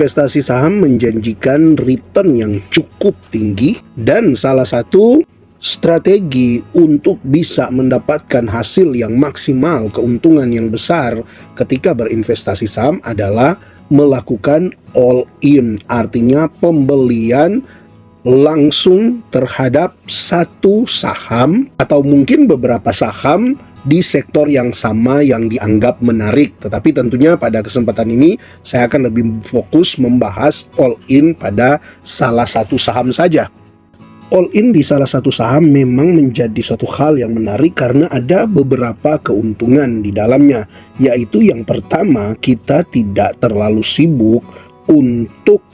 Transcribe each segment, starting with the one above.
investasi saham menjanjikan return yang cukup tinggi, dan salah satu strategi untuk bisa mendapatkan hasil yang maksimal, keuntungan yang besar ketika berinvestasi saham adalah melakukan all in, artinya pembelian langsung terhadap satu saham atau mungkin beberapa saham di sektor yang sama yang dianggap menarik. Tetapi tentunya pada kesempatan ini saya akan lebih fokus membahas all in pada salah satu saham saja. All in di salah satu saham memang menjadi suatu hal yang menarik karena ada beberapa keuntungan di dalamnya, yaitu yang pertama, kita tidak terlalu sibuk untuk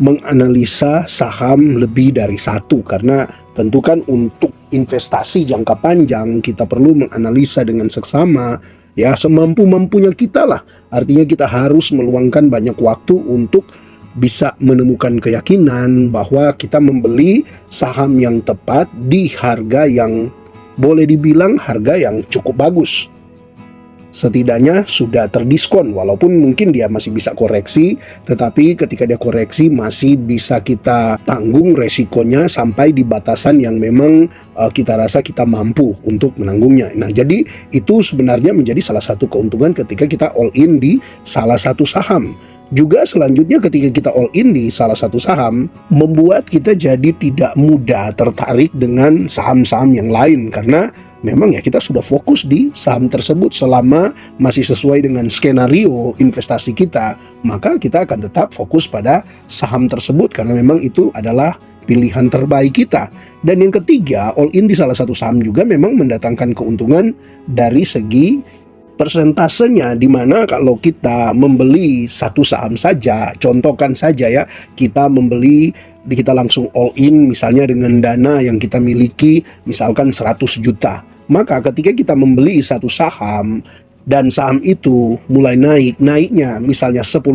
menganalisa saham lebih dari satu, karena tentu kan untuk investasi jangka panjang kita perlu menganalisa dengan seksama, ya semampu-mampunya kita lah. Artinya kita harus meluangkan banyak waktu untuk bisa menemukan keyakinan bahwa kita membeli saham yang tepat di harga yang boleh dibilang harga yang cukup bagus. Setidaknya sudah terdiskon, walaupun mungkin dia masih bisa koreksi, tetapi ketika dia koreksi masih bisa kita tanggung resikonya sampai di batasan yang memang kita rasa kita mampu untuk menanggungnya. Nah, jadi itu sebenarnya menjadi salah satu keuntungan ketika kita all in di salah satu saham. Juga selanjutnya ketika kita all in di salah satu saham, membuat kita jadi tidak mudah tertarik dengan saham-saham yang lain, karena memang ya kita sudah fokus di saham tersebut. Selama masih sesuai dengan skenario investasi kita, maka kita akan tetap fokus pada saham tersebut karena memang itu adalah pilihan terbaik kita. Dan yang ketiga, all in di salah satu saham juga memang mendatangkan keuntungan dari segi persentasenya, di mana kalau kita membeli satu saham saja, contohkan saja ya, kita langsung all in misalnya dengan dana yang kita miliki misalkan 100 juta. Maka ketika kita membeli satu saham dan saham itu mulai naiknya misalnya 10%,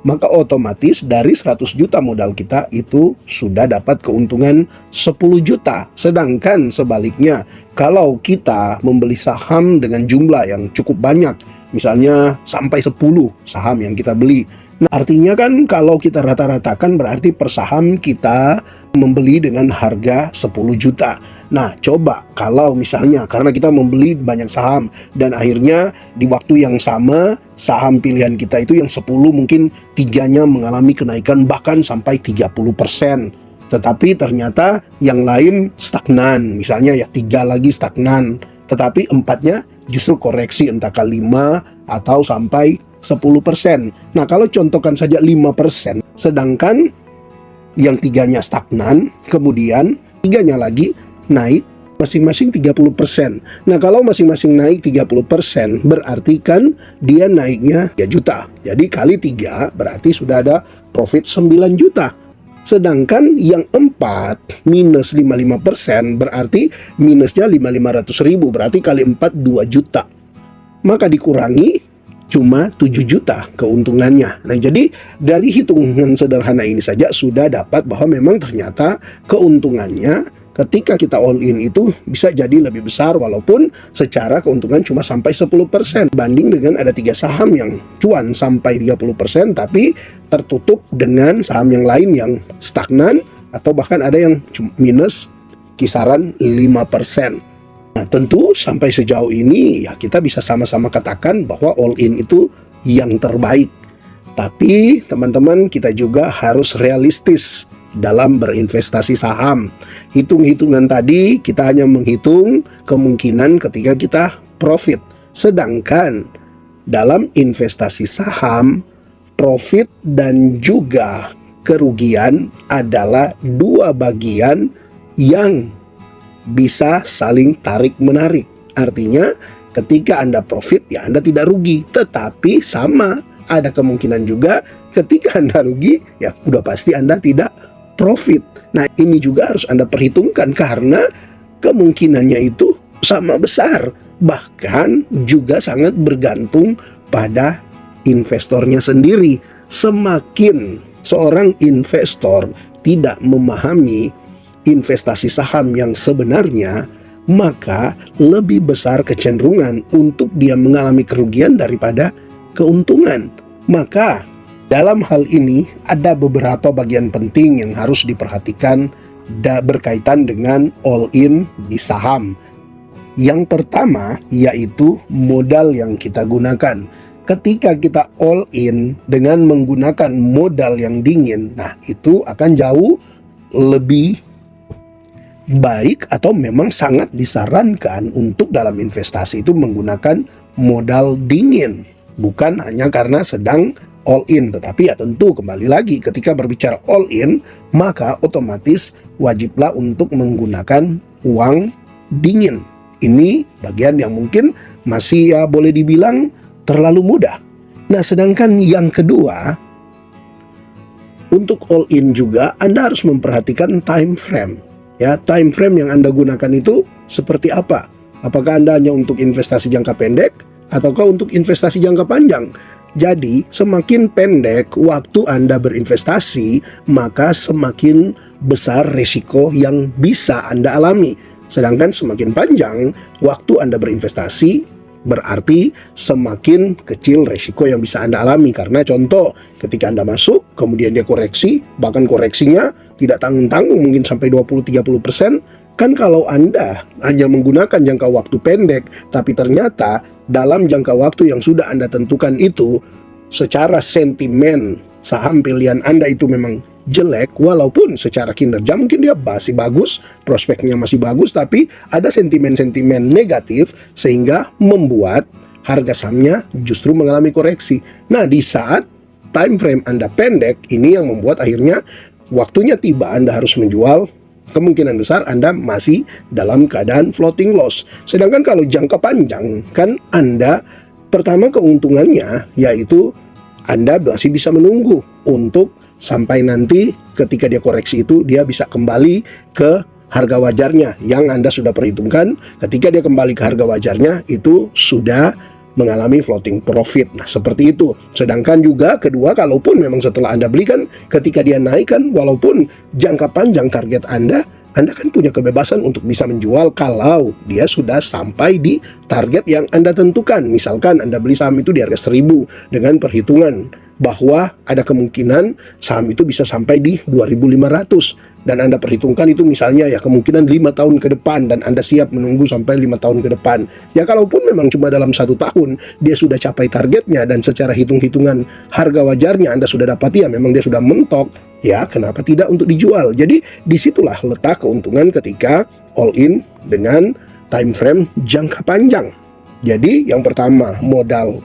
maka otomatis dari 100 juta modal kita itu sudah dapat keuntungan 10 juta. Sedangkan sebaliknya, kalau kita membeli saham dengan jumlah yang cukup banyak, misalnya sampai 10 saham yang kita beli, nah artinya kan kalau kita rata-ratakan berarti per saham kita membeli dengan harga 10 juta. Nah, coba kalau misalnya karena kita membeli banyak saham dan akhirnya di waktu yang sama saham pilihan kita itu yang 10 mungkin 3-nya mengalami kenaikan bahkan sampai 30%. Tetapi ternyata yang lain stagnan, misalnya ya 3 lagi stagnan, tetapi 4-nya justru koreksi entah ke 5 atau sampai 10%. Nah, kalau contohkan saja 5%, sedangkan yang 3-nya stagnan, kemudian 3-nya lagi naik masing-masing 30%. Nah, kalau masing-masing naik 30%, berarti kan dia naiknya 3 juta. Jadi kali 3 berarti sudah ada profit 9 juta. Sedangkan yang 4 minus 55% berarti minusnya 500 ribu, berarti kali 4 2 juta. Maka dikurangi cuma 7 juta keuntungannya. Nah, jadi dari hitungan sederhana ini saja sudah dapat bahwa memang ternyata keuntungannya ketika kita all in itu bisa jadi lebih besar, walaupun secara keuntungan cuma sampai 10%. Banding dengan ada 3 saham yang cuan sampai 30%, tapi tertutup dengan saham yang lain yang stagnan atau bahkan ada yang minus kisaran 5%. Nah, tentu sampai sejauh ini ya kita bisa sama-sama katakan bahwa all in itu yang terbaik. Tapi teman-teman, kita juga harus realistis dalam berinvestasi saham. Hitung-hitungan tadi kita hanya menghitung kemungkinan ketika kita profit. Sedangkan dalam investasi saham, profit dan juga kerugian adalah dua bagian yang bisa saling tarik-menarik. Artinya ketika Anda profit ya Anda tidak rugi, tetapi sama ada kemungkinan juga ketika Anda rugi ya udah pasti Anda tidak profit. Nah, ini juga harus Anda perhitungkan karena kemungkinannya itu sama besar, bahkan juga sangat bergantung pada investornya sendiri. Semakin seorang investor tidak memahami investasi saham yang sebenarnya, maka lebih besar kecenderungan untuk dia mengalami kerugian daripada keuntungan. Maka Dalam hal ini ada beberapa bagian penting yang harus diperhatikan berkaitan dengan all in di saham. Yang pertama yaitu modal yang kita gunakan. Ketika kita all in dengan menggunakan modal yang dingin, nah itu akan jauh lebih baik atau memang sangat disarankan untuk dalam investasi itu menggunakan modal dingin. Bukan hanya karena sedang all in, tetapi ya tentu kembali lagi ketika berbicara all in, maka otomatis wajiblah untuk menggunakan uang dingin. Ini bagian yang mungkin masih ya boleh dibilang terlalu mudah. Nah, sedangkan yang kedua, untuk all in juga Anda harus memperhatikan time frame. Ya, time frame yang Anda gunakan itu seperti apa? Apakah Anda hanya untuk investasi jangka pendek ataukah untuk investasi jangka panjang? Jadi, semakin pendek waktu Anda berinvestasi, maka semakin besar risiko yang bisa Anda alami. Sedangkan semakin panjang waktu Anda berinvestasi, berarti semakin kecil risiko yang bisa Anda alami. Karena contoh, ketika Anda masuk, kemudian dia koreksi, bahkan koreksinya tidak tanggung-tanggung, mungkin sampai 20-30%, kan kalau Anda hanya menggunakan jangka waktu pendek, tapi ternyata dalam jangka waktu yang sudah Anda tentukan itu, secara sentimen saham pilihan Anda itu memang jelek, walaupun secara kinerja mungkin dia masih bagus, prospeknya masih bagus, tapi ada sentimen-sentimen negatif sehingga membuat harga sahamnya justru mengalami koreksi. Nah, di saat time frame Anda pendek, ini yang membuat akhirnya waktunya tiba Anda harus menjual, kemungkinan besar Anda masih dalam keadaan floating loss. Sedangkan kalau jangka panjang, kan Anda pertama keuntungannya yaitu Anda masih bisa menunggu untuk sampai nanti ketika dia koreksi itu dia bisa kembali ke harga wajarnya yang Anda sudah perhitungkan. Ketika dia kembali ke harga wajarnya itu sudah mengalami floating profit. Nah, seperti itu. Sedangkan juga kedua, kalaupun memang setelah Anda belikan, ketika dia naik kan, walaupun jangka panjang target Anda kan punya kebebasan untuk bisa menjual kalau dia sudah sampai di target yang Anda tentukan. Misalkan Anda beli saham itu di harga 1.000 dengan perhitungan bahwa ada kemungkinan saham itu bisa sampai di 2.500 dan Anda perhitungkan itu misalnya ya kemungkinan 5 tahun ke depan dan Anda siap menunggu sampai 5 tahun ke depan. Ya kalaupun memang cuma dalam 1 tahun dia sudah capai targetnya dan secara hitung-hitungan harga wajarnya Anda sudah dapati ya memang dia sudah mentok, ya kenapa tidak untuk dijual. Jadi disitulah letak keuntungan ketika all in dengan time frame jangka panjang. Jadi yang pertama modal.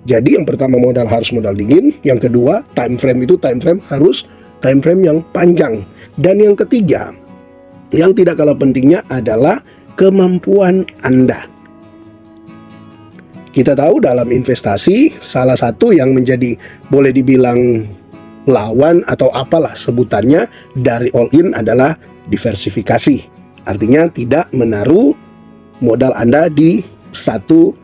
Jadi yang pertama modal harus modal dingin, yang kedua time frame itu time frame harus time frame yang panjang. Dan yang ketiga, yang tidak kalah pentingnya adalah kemampuan Anda. Kita tahu dalam investasi salah satu yang menjadi boleh dibilang lawan atau apalah sebutannya dari all in adalah diversifikasi. Artinya tidak menaruh modal Anda di satu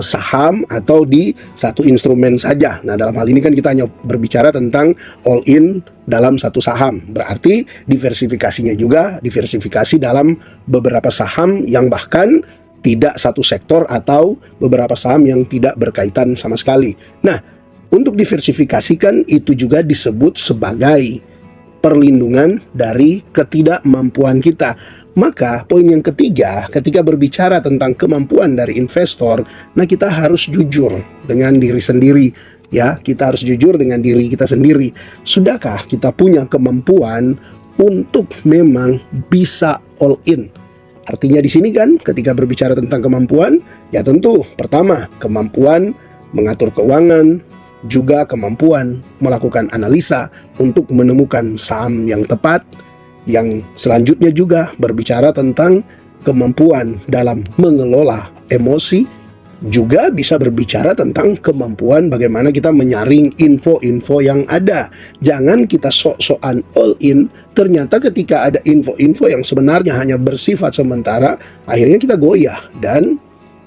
saham atau di satu instrumen saja. Nah, dalam hal ini kan kita hanya berbicara tentang all in dalam satu saham. Berarti diversifikasinya juga diversifikasi dalam beberapa saham yang bahkan tidak satu sektor atau beberapa saham yang tidak berkaitan sama sekali. Nah, untuk diversifikasikan itu juga disebut sebagai perlindungan dari ketidakmampuan kita. Maka poin yang ketiga, ketika berbicara tentang kemampuan dari investor, nah kita harus jujur dengan diri sendiri. Ya, kita harus jujur dengan diri kita sendiri. Sudahkah kita punya kemampuan untuk memang bisa all in? Artinya di sini kan ketika berbicara tentang kemampuan, ya tentu pertama kemampuan mengatur keuangan, juga kemampuan melakukan analisa untuk menemukan saham yang tepat. Yang selanjutnya juga berbicara tentang kemampuan dalam mengelola emosi, juga bisa berbicara tentang kemampuan bagaimana kita menyaring info-info yang ada. Jangan kita sok-sokan all in, ternyata ketika ada info-info yang sebenarnya hanya bersifat sementara, akhirnya kita goyah. Dan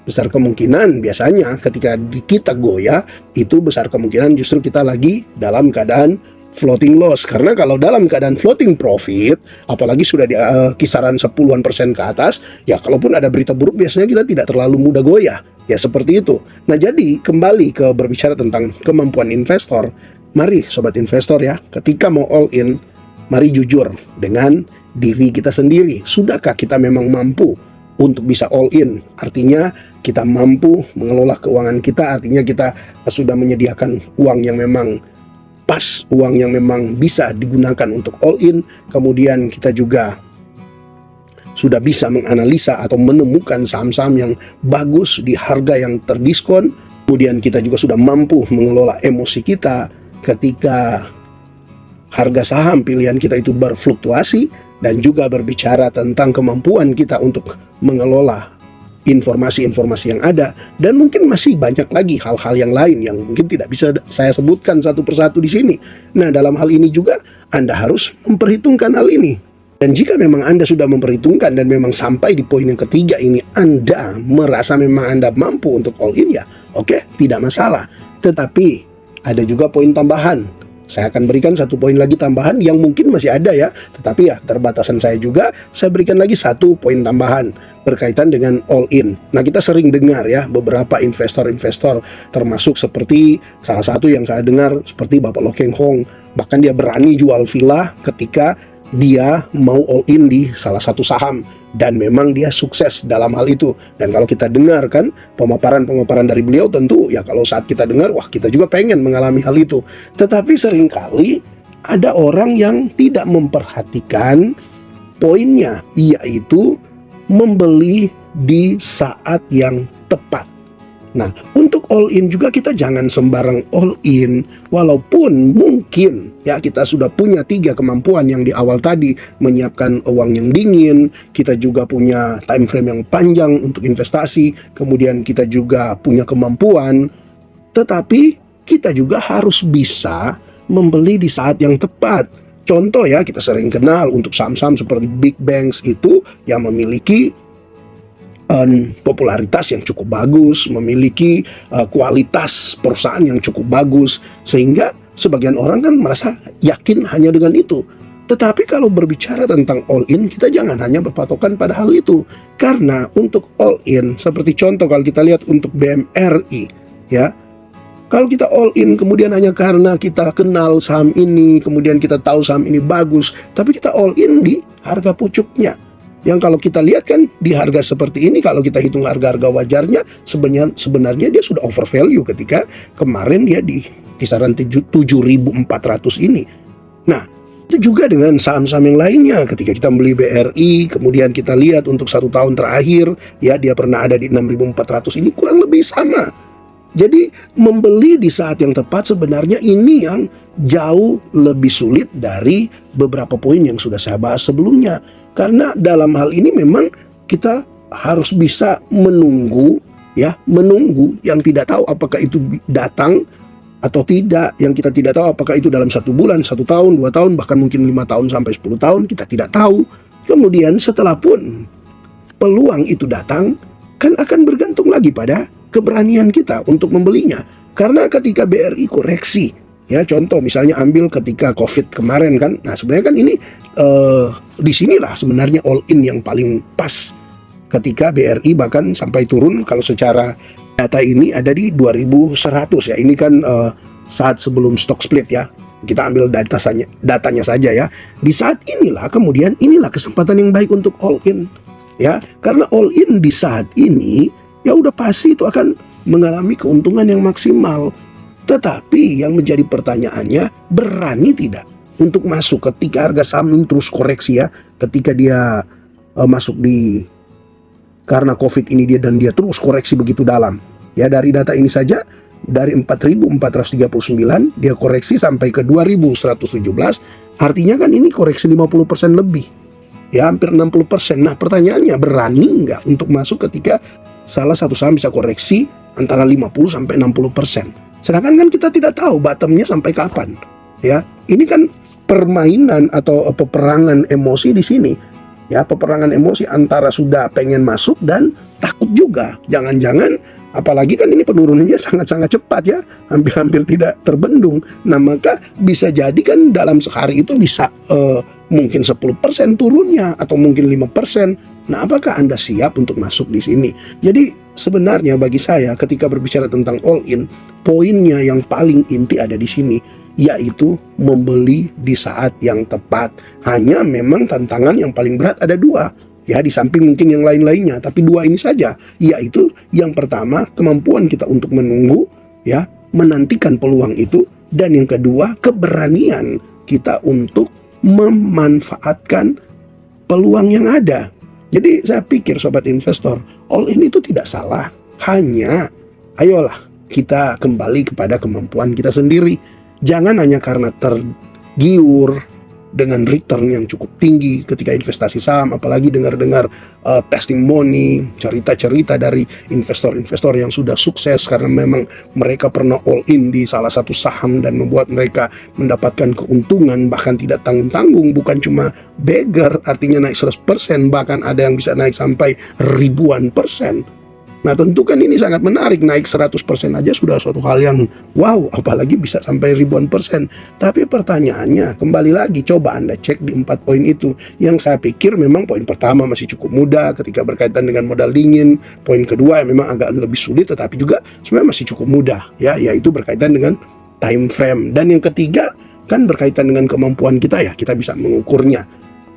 besar kemungkinan biasanya ketika kita goyah, itu besar kemungkinan justru kita lagi dalam keadaan floating loss. Karena kalau dalam keadaan floating profit, apalagi sudah di kisaran 10-an% ke atas, ya kalaupun ada berita buruk biasanya kita tidak terlalu mudah goyah. Ya seperti itu. Nah, jadi kembali ke berbicara tentang kemampuan investor, mari sobat investor ya, ketika mau all in, mari jujur dengan diri kita sendiri. Sudahkah kita memang mampu untuk bisa all in? Artinya kita mampu mengelola keuangan kita, artinya kita sudah menyediakan uang yang memang pas, uang yang memang bisa digunakan untuk all in. Kemudian kita juga sudah bisa menganalisa atau menemukan saham-saham yang bagus di harga yang terdiskon. Kemudian kita juga sudah mampu mengelola emosi kita ketika harga saham pilihan kita itu berfluktuasi, dan juga berbicara tentang kemampuan kita untuk mengelola informasi-informasi yang ada. Dan mungkin masih banyak lagi hal-hal yang lain yang mungkin tidak bisa saya sebutkan satu persatu di sini. Nah, dalam hal ini juga Anda harus memperhitungkan hal ini. Dan jika memang Anda sudah memperhitungkan dan memang sampai di poin yang ketiga ini Anda merasa memang Anda mampu untuk all in, ya oke, tidak masalah. Tetapi ada juga poin tambahan. Saya akan berikan satu poin lagi tambahan yang mungkin masih ada ya, tetapi ya keterbatasan saya juga, saya berikan lagi satu poin tambahan berkaitan dengan all in. Nah, kita sering dengar ya beberapa investor-investor, termasuk seperti salah satu yang saya dengar seperti Bapak Lo Keng Hong, bahkan dia berani jual villa ketika dia mau all in di salah satu saham, dan memang dia sukses dalam hal itu. Dan kalau kita dengarkan pemaparan-pemaparan dari beliau, tentu ya kalau saat kita dengar, wah kita juga pengen mengalami hal itu. Tetapi seringkali ada orang yang tidak memperhatikan poinnya, yaitu membeli di saat yang tepat. Nah, untuk all in juga kita jangan sembarang all in, walaupun mungkin ya kita sudah punya 3 kemampuan yang di awal tadi, menyiapkan uang yang dingin, kita juga punya time frame yang panjang untuk investasi, kemudian kita juga punya kemampuan, tetapi kita juga harus bisa membeli di saat yang tepat. Contoh ya, kita sering kenal untuk saham-saham seperti big banks itu yang memiliki popularitas yang cukup bagus, memiliki kualitas perusahaan yang cukup bagus, sehingga sebagian orang kan merasa yakin hanya dengan itu. Tetapi kalau berbicara tentang all in, kita jangan hanya berpatokan pada hal itu, karena untuk all in, seperti contoh kalau kita lihat untuk BMRI ya, kalau kita all in kemudian hanya karena kita kenal saham ini, kemudian kita tahu saham ini bagus, tapi kita all in di harga pucuknya, yang kalau kita lihat kan di harga seperti ini, kalau kita hitung harga-harga wajarnya, sebenarnya dia sudah over value ketika kemarin dia di kisaran 7.400 ini. Nah, itu juga dengan saham-saham yang lainnya. Ketika kita beli BRI, kemudian kita lihat untuk 1 tahun terakhir, ya dia pernah ada di 6.400 ini, kurang lebih sama. Jadi membeli di saat yang tepat sebenarnya ini yang jauh lebih sulit dari beberapa poin yang sudah saya bahas sebelumnya. Karena dalam hal ini memang kita harus bisa menunggu ya, menunggu yang tidak tahu apakah itu datang atau tidak, yang kita tidak tahu apakah itu dalam 1 bulan, 1 tahun, 2 tahun, bahkan mungkin 5 tahun sampai 10 tahun, kita tidak tahu. Kemudian setelah pun peluang itu datang, kan akan bergantung lagi pada keberanian kita untuk membelinya. Karena ketika BRI koreksi, ya contoh misalnya ambil ketika COVID kemarin kan, nah sebenarnya kan ini disinilah sebenarnya all in yang paling pas, ketika BRI bahkan sampai turun, kalau secara data ini ada di 2100 ya, ini kan saat sebelum stock split ya, kita ambil datanya saja ya. Di saat inilah kemudian inilah kesempatan yang baik untuk all in ya, karena all in di saat ini ya udah pasti itu akan mengalami keuntungan yang maksimal. Tetapi yang menjadi pertanyaannya, berani tidak untuk masuk ketika harga saham ini terus koreksi ya, ketika dia masuk di karena COVID ini dan dia terus koreksi begitu dalam. Ya, dari data ini saja dari 4.439 dia koreksi sampai ke 2.117, artinya kan ini koreksi 50% lebih. Ya, hampir 60%. Nah, pertanyaannya, berani nggak untuk masuk ketika salah satu saham bisa koreksi antara 50 sampai 60%? Sedangkan kan kita tidak tahu bottomnya sampai kapan. Ya, ini kan permainan atau peperangan emosi di sini. Ya, peperangan emosi antara sudah pengen masuk dan takut juga. Jangan-jangan, apalagi kan ini penurunannya sangat-sangat cepat ya, hampir-hampir tidak terbendung. Nah, maka bisa jadi kan dalam sehari itu bisa mungkin 10% turunnya atau mungkin 5%. Nah, apakah Anda siap untuk masuk di sini? Jadi sebenarnya bagi saya ketika berbicara tentang all in, poinnya yang paling inti ada di sini, yaitu membeli di saat yang tepat. Hanya memang tantangan yang paling berat ada dua, ya, di samping mungkin yang lain-lainnya, tapi dua ini saja, yaitu yang pertama kemampuan kita untuk menunggu, ya, menantikan peluang itu, dan yang kedua keberanian kita untuk memanfaatkan peluang yang ada. Jadi saya pikir sobat investor, all in itu tidak salah, hanya ayolah kita kembali kepada kemampuan kita sendiri. Jangan hanya karena tergiur dengan return yang cukup tinggi ketika investasi saham, apalagi dengar-dengar testimoni, cerita-cerita dari investor-investor yang sudah sukses karena memang mereka pernah all in di salah satu saham dan membuat mereka mendapatkan keuntungan bahkan tidak tanggung-tanggung, bukan cuma beggar artinya naik 100%, bahkan ada yang bisa naik sampai ribuan persen. Nah tentu kan ini sangat menarik, naik 100% aja sudah suatu hal yang wow, apalagi bisa sampai ribuan persen. Tapi pertanyaannya, kembali lagi coba Anda cek di 4 poin itu. Yang saya pikir memang poin pertama masih cukup mudah ketika berkaitan dengan modal dingin. Poin kedua yang memang agak lebih sulit tetapi juga sebenarnya masih cukup mudah, ya, yaitu berkaitan dengan time frame. Dan yang ketiga kan berkaitan dengan kemampuan kita, ya, kita bisa mengukurnya.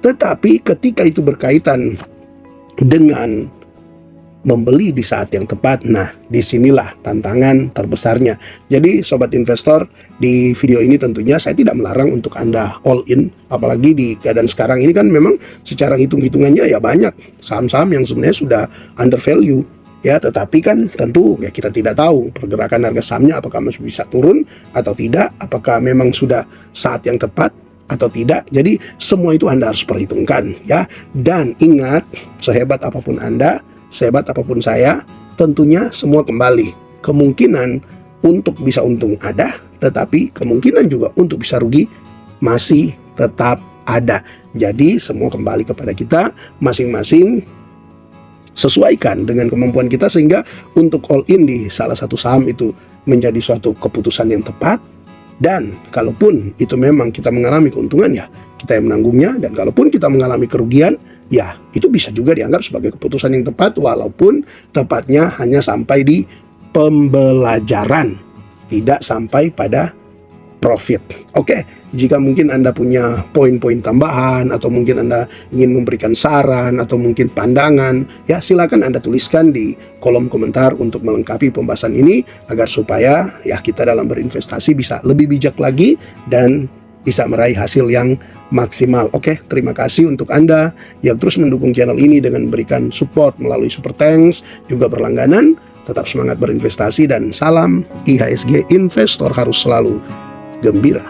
Tetapi ketika itu berkaitan dengan membeli di saat yang tepat, nah disinilah tantangan terbesarnya. Jadi sobat investor, di video ini tentunya saya tidak melarang untuk Anda all in, apalagi di keadaan sekarang ini kan memang secara hitung-hitungannya ya banyak saham-saham yang sebenarnya sudah under value, ya, tetapi kan tentu ya kita tidak tahu pergerakan harga sahamnya apakah masih bisa turun atau tidak, apakah memang sudah saat yang tepat atau tidak. Jadi semua itu Anda harus perhitungkan, ya. Dan ingat, sehebat apapun Anda, sehebat apapun saya, tentunya semua kembali. Kemungkinan untuk bisa untung ada, tetapi kemungkinan juga untuk bisa rugi masih tetap ada. Jadi semua kembali kepada kita masing-masing, sesuaikan dengan kemampuan kita sehingga untuk all in di salah satu saham itu menjadi suatu keputusan yang tepat. Dan kalaupun itu memang kita mengalami keuntungan, ya kita yang menanggungnya. Dan kalaupun kita mengalami kerugian, ya itu bisa juga dianggap sebagai keputusan yang tepat, walaupun tepatnya hanya sampai di pembelajaran, tidak sampai pada profit. Oke, jika mungkin Anda punya poin-poin tambahan atau mungkin Anda ingin memberikan saran atau mungkin pandangan, ya silakan Anda tuliskan di kolom komentar untuk melengkapi pembahasan ini agar supaya ya kita dalam berinvestasi bisa lebih bijak lagi dan bisa meraih hasil yang maksimal. Oke, terima kasih untuk Anda yang terus mendukung channel ini dengan memberikan support melalui Super Thanks, juga berlangganan. Tetap semangat berinvestasi dan salam IHSG, investor harus selalu gembira.